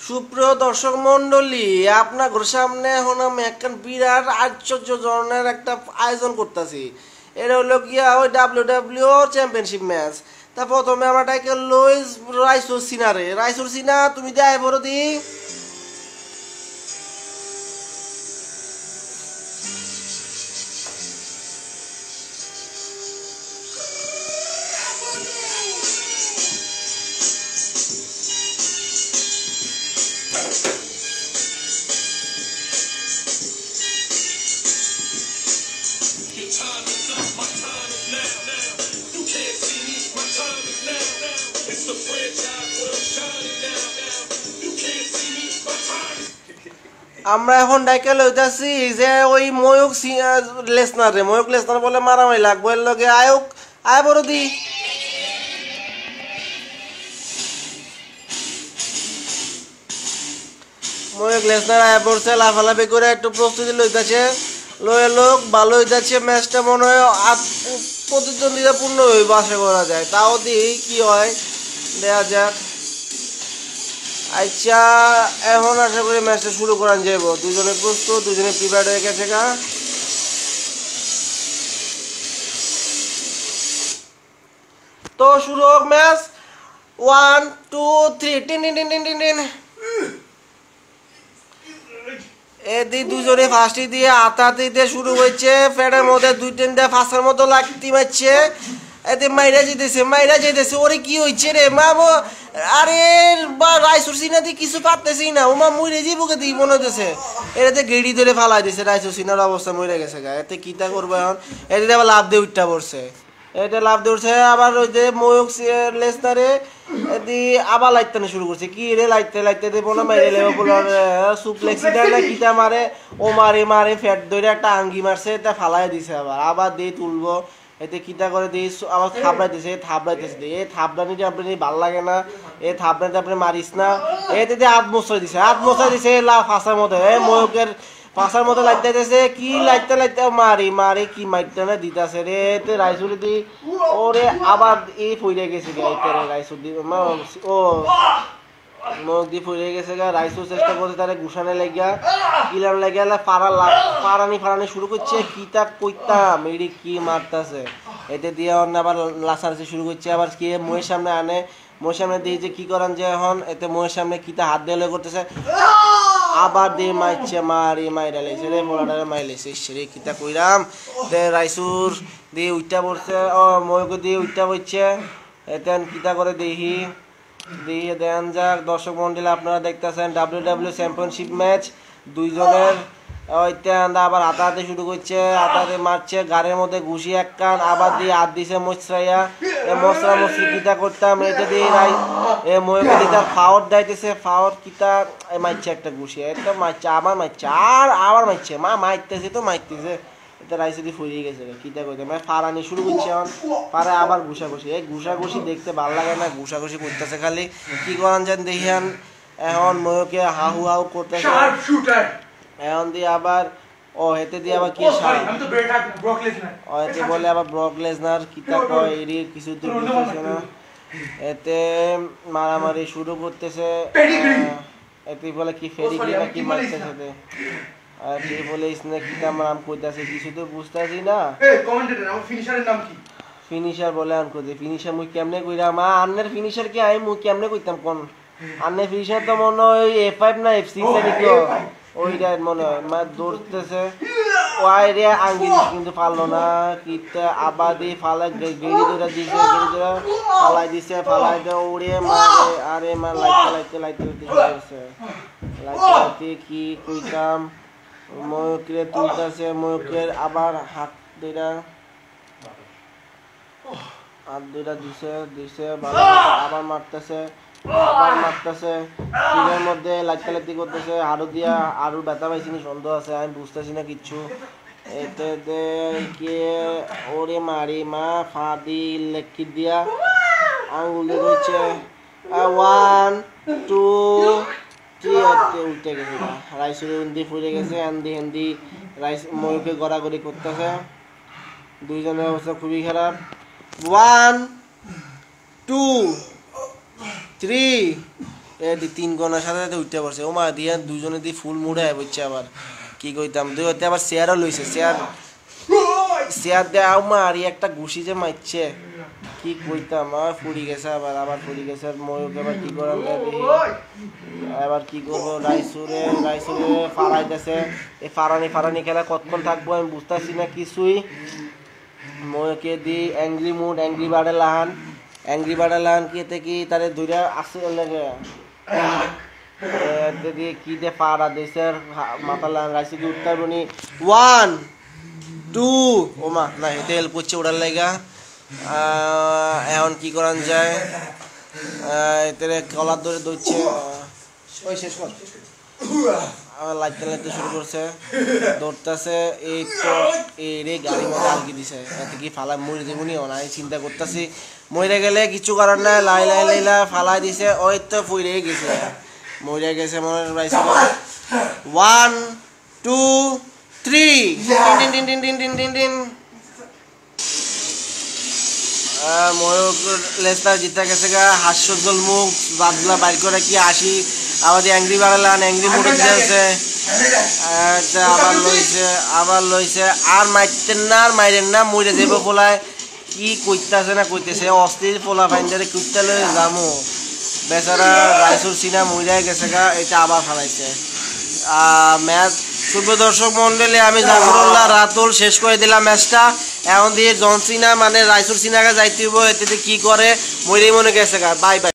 সুপ্রিয় দর্শক মন্ডলী, আপনাদের সামনে এখন আমি একটা বিরাট আশ্চর্যজনক একটা আয়োজন করতেছি। এটা হলো গিয়া ওই ডাব্লিউডাব্লিউ চ্যাম্পিয়নশিপ ম্যাচ। তা প্রথমে আমরা টাইকে লইস রাইসুর সিনারে। রাইসুর সিনা, তুমি দেয় বড় দি। আমরা এখন ডাইকে লইতাছি যে ওই ময়ূক লেসনার বলে মারামারি লাগবো এর লগে। আয় বড় দি। ময়ূক লেসনার আয় পড়ছে, লাফালাফি করে একটু প্রস্তুতি লইতাছে। লয়ে লোক ভালো হইতাছে। ম্যাচটা মনে হয় প্রতিদ্বন্দ্বিতাপূর্ণ হইব আশা করা যায়। তাও দি কি হয় দেখা যাক। আচ্ছা, এখন আশা করি ম্যাচটা শুরু করান যাইব। দুজনে প্রস্তুত, দুজনে প্রিপেয়ার্ড হয়ে গেছে গা। তো শুরু হোক match. 1 2 3 tin tin tin tin tin. এদি দুজনে ফার্স্টই দিয়ে হাতাহাতি দিয়ে শুরু হয়েছে। ফ্যাটের মধ্যে 2-3 দিয়ে ফাঁসার মতো লাগতে মারছে। এতে মাইরা যেতেছে। ওরে কি হয়েছে রে মা? আরে বা রাইসুর সিনা দিয়ে কিছু পারতেছি না। ও মা মরে জীবকে দিয়ে মনে হতেছে। এটাতে গেড়ি ধরে ফালাই দিছে। রাইসুর সিনার অবস্থা মরে গেছে গা। এতে কিতা করবো এখন? এটাতে আবার লাভ দিয়ে উঠটা পড়ছে। এটা লাভ দিয়ে উঠছে। আবার ওই যে ময়ূক লেসনারে এদি আবার লাইটানো শুরু করছে। কি রে লাইতে দেবো না মাইরে লেবো বলার সুপ্লেক্সিটা না কিতা মারে। ও মারে ফ্যাট ধরে একটা আঙ্গি মারছে। এটা ফালাই দিছে। আবার দিয়ে তুলবো। এতে কিতা করে দিই আবার থাবড়াইতেছে। এই থাবড়ানি ভাল লাগে না। এই থাবড়ানিতে আপনি মারিস না। এতে হাত মোছাই দিছে ফাঁসার মতো। এই ময়ূকের ফাঁসার মতো লাইতেছে। কি লাইতে মারি কি মাইতে না দিতেছে রে। এতে রাইসুরি দি ওরে আবার এই ফইরে গেছে রাইসুর দি ও ময়ূক দি ফইরে গেছে গা। রাইসুর চেষ্টা করছে তারে গুছানে লাগিয়া কিলাম লাগিয়া ফারানি শুরু করছে। কিতা কইতাম এডি কি মারতাছে। এতে দিয়ে আবার লাসারছে শুরু করছে। আবার কি ময়ের সামনে আনে। ময়ের সামনে দিয়ে যে কি করান যে এখন এতে ময়ের সামনে কিতা হাত দিয়ে করতেছে। আবার দিয়ে মারছে মাইরা লাইছে রে পোলাটারে মাইলেছে। রে কিতা কইরাম। রাইসুর দিয়ে উইটা পড়ছে। ময়ূক দিয়ে উইটা পড়ছে। এতে কিতা করে দেখি দেন যাক। দর্শক মন্ডলী, আপনারা দেখতেছেন ডাব্লিউডাব্লিউ চ্যাম্পিয়নশিপ ম্যাচ। দুইজনের আবার হাতাহাতি শুরু করছে। হাতাহাতি মারছে। গাড়ির মধ্যে ঘুষি এক কান। আবার দিয়ে হাত দিছে মশরাইয়া। মশরি কিতা করতাম। এতে দিয়ে ময়ূকে দিয়ে তার ফাওয়ার দাইতেছে। ফাওয়ার কিতা মারছে একটা ঘুষি। এটা মারছে আবার মারছে আবার মারছে। মারতেছে। এটা রাইসে দিয়ে ফুরিয়ে গেছে। কিতা করতে ফারানি শুরু করছে এখন। পারে আবার ঘুষাঘুষি। এই ঘুষাঘুষি দেখতে ভালো লাগে না। ঘুষাঘুষি করতেছে খালি। কি করান যান দেখিয়ান। এখন ময়ূকে হাহু করতেছে। এখন দিয়ে আবার হেতে দিয়ে আবার কি এতে বলে আবার ব্রক লেসনার কিতা কয় এরই কিছু তো বুঝতেছে না। এতে মারামারি শুরু করতেছে। এতে বলে কি ফেরি কি মারতেছে। আর কি বলে ইসনে কিতা নাম কইতাছে কিছু তো বুঝতাছি না। ফিনিশারের নাম কি? ফিনিশার বলে আন কইতে। ফিনিশার মুই কেমনে কইরাম? আন্নের ফিনিশার কি আমি মুই কেমনে কইতাম কোন? আন্নের ফিনিশার তো মনে হয় F5 না F6 এর কি ওইটা মনে হয়। দৌড়তেছে ওই রে আঙ্গি কিন্তু পারলো না। কিতা আবার দিয়ে ফালাই গেড়ি ধরে দিছে। ফালাই দিছে। ওরে মারে। আরে লাইতে কি কইতাম। ময়ূকের তুলতেছে। ময়ূকের আবার হাত দুইটা দিছে। আবার মারতেছে। টিমের মধ্যে লাইতি করতেছে। আরো দিয়া আরো ব্যথা পাইছি সন্দেহ আছে। আমি বুঝতেছি না কিচ্ছু। এতে কে ওরে মারি মা ফা দি লেখি দিয়া আঙুল দিয়ে রয়েছে। 1 2 3 উঠে গেছে। রাইসুর হিন্দি ফুরে গেছে। হিন্দি রাইস ময়ূকে গড়াগড়ি করতেছে। দুইজনের অবস্থা খুবই খারাপ। 1 2 3 এদি 3 গনার সাথে সাথে উঠতে পারছে ওমা দিয়া দুজনে দি ফুল মুড়ে বইছে আবার কি কইতাম দুই হতে আবার শেয়ারও লইছে শেয়ার দে আমা আর একটা ঘুষি যে মারছে কি কইতাম আর ফুড়ি গেছে আবার ফুড়ি গেছে ময়ূরকে আবার কি করার লাগে এবার কি করব রাইসুরে ফারাইতেছে এই ফারানি খেলা কতক্ষণ থাকবো আমি বুঝতাছি না কিছুই ময়ূরকে দি অ্যাংরি বার্ডে লাহান কি এতে কি তারে দুইটা আসে লাগে এতে কি দে ফারা দিছে মাথা লাহান রাইসু কি উত্তর বনি 1 2 ওমা না হেতে হেল্প করছে ওড়ার লাগা এখন কি করান যায় এতে কলার ধরে দইছে ওই শেষ কর আবার লাইতে শুরু করছে দৌড়তেছে এই তো এই গাড়ির মধ্যে আলগি দিছে এতে কি ফালাই মরে দেবনি আমি চিন্তা করতেছি মরে গেলে কিছু কারণ নাই লাইলা ফালাই দিছে ওই তো ফুইরে গেছে মরে গেছে মনে রাইছে 1 2 3 টিন ময়ূর লেস্টার জিতে গেছে গা হাস্যজ্জ্বল মুখ বাদলা বাইর করে কি আসি আবার অ্যাংরি বাড়ালান অ্যাংরি মুডে দিয়েছে আবার লইছে আর মাইরেন না মরে যাবো পোলায় কি কইতাছে না কইতেছে অস্থির পোলা ফাইন্ডারে কুত্তা লয়ে যামো বেচারা রাইসুর সিনা মরে গেছে গা এটা আবার ফালাইছে ম্যাচ শুভ দর্শক মন্ডলী আমি জাফরুল্লাহ রাতুল শেষ করে দিলাম ম্যাচটা এখন দিয়ে জন সিনা মানে রাইসুর সিনাকে যাইতে হইব এতে কি করে মরে মনে গেছে গা বাই বাই।